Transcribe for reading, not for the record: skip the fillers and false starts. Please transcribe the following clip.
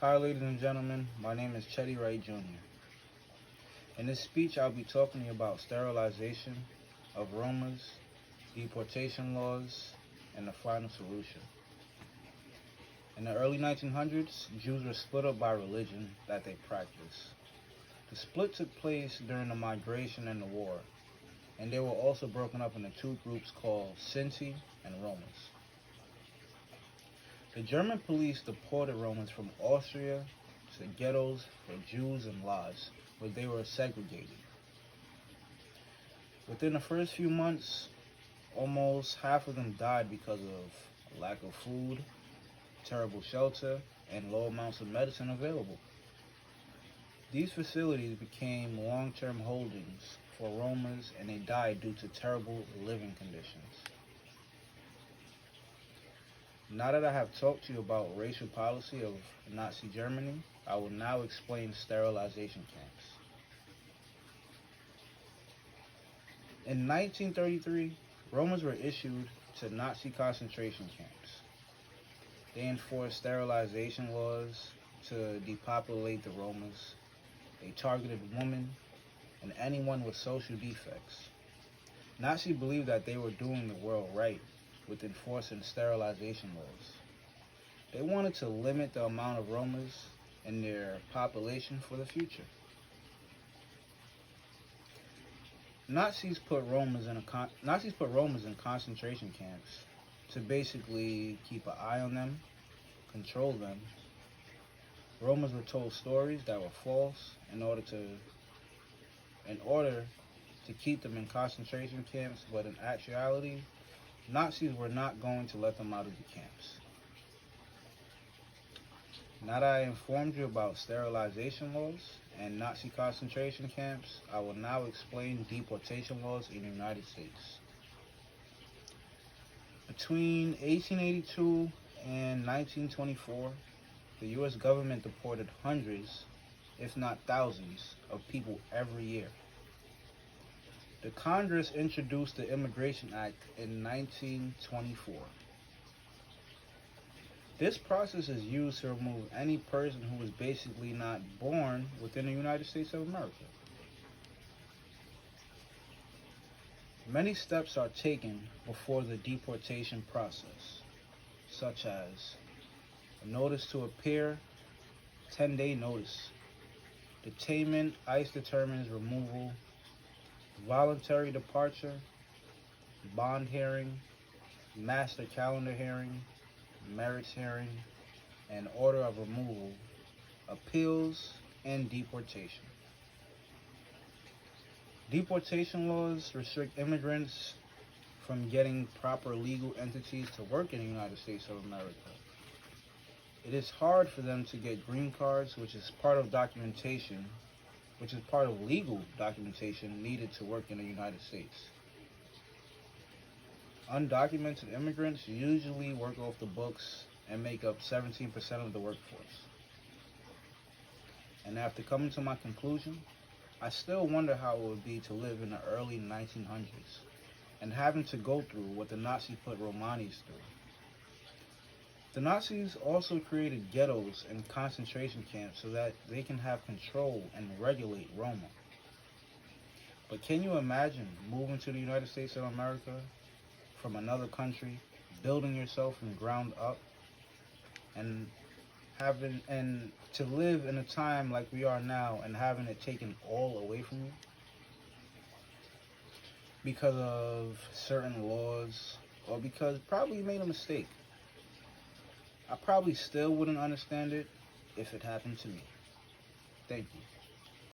Hi, ladies and gentlemen. My name is Chetty Wright Jr. In this speech, I'll be talking to you about sterilization of Romas, deportation laws, and the final solution. In the early 1900s, Jews were split up by religion that they practiced. The split took place during the migration and the war, and they were also broken up into two groups called Sinti and Romans. The German police deported Romans from Austria to ghettos for Jews and Laws, where they were segregated. Within the first few months, almost half of them died because of lack of food, terrible shelter, and low amounts of medicine available. These facilities became long-term holdings for Romas, and they died due to terrible living conditions. Now that I have talked to you about racial policy of Nazi Germany, I will now explain sterilization camps. In 1933, Romans were issued to Nazi concentration camps. They enforced sterilization laws to depopulate the Romans. They targeted women and anyone with social defects. Nazis believed that they were doing the world right with enforcing sterilization laws. They wanted to limit the amount of Romas in their population for the future. Nazis put Romans in concentration camps to basically keep an eye on them, control them. Romans were told stories that were false in order to keep them in concentration camps, but in actuality, Nazis were not going to let them out of the camps. Now that I informed you about sterilization laws and Nazi concentration camps, I will now explain deportation laws in the United States. Between 1882 and 1924, the U.S. government deported hundreds, if not thousands, of people every year. The Congress introduced the Immigration Act in 1924. This process is used to remove any person who was basically not born within the United States of America. Many steps are taken before the deportation process, such as a notice to appear, 10-day notice, detainment, ICE determines removal, voluntary departure, bond hearing, master calendar hearing, merits hearing, and order of removal, appeals, and deportation. Deportation laws restrict immigrants from getting proper legal entities to work in the United States of America. It is hard for them to get green cards, which is part of legal documentation needed to work in the United States. Undocumented immigrants usually work off the books and make up 17% of the workforce. And after coming to my conclusion, I still wonder how it would be to live in the early 1900s and having to go through what the Nazis put Romanis through. The Nazis also created ghettos and concentration camps so that they can have control and regulate Roma. But can you imagine moving to the United States of America from another country, building yourself from ground up, and to live in a time like we are now and having it taken all away from you because of certain laws, or because probably you made a mistake? I probably still wouldn't understand it if it happened to me. Thank you.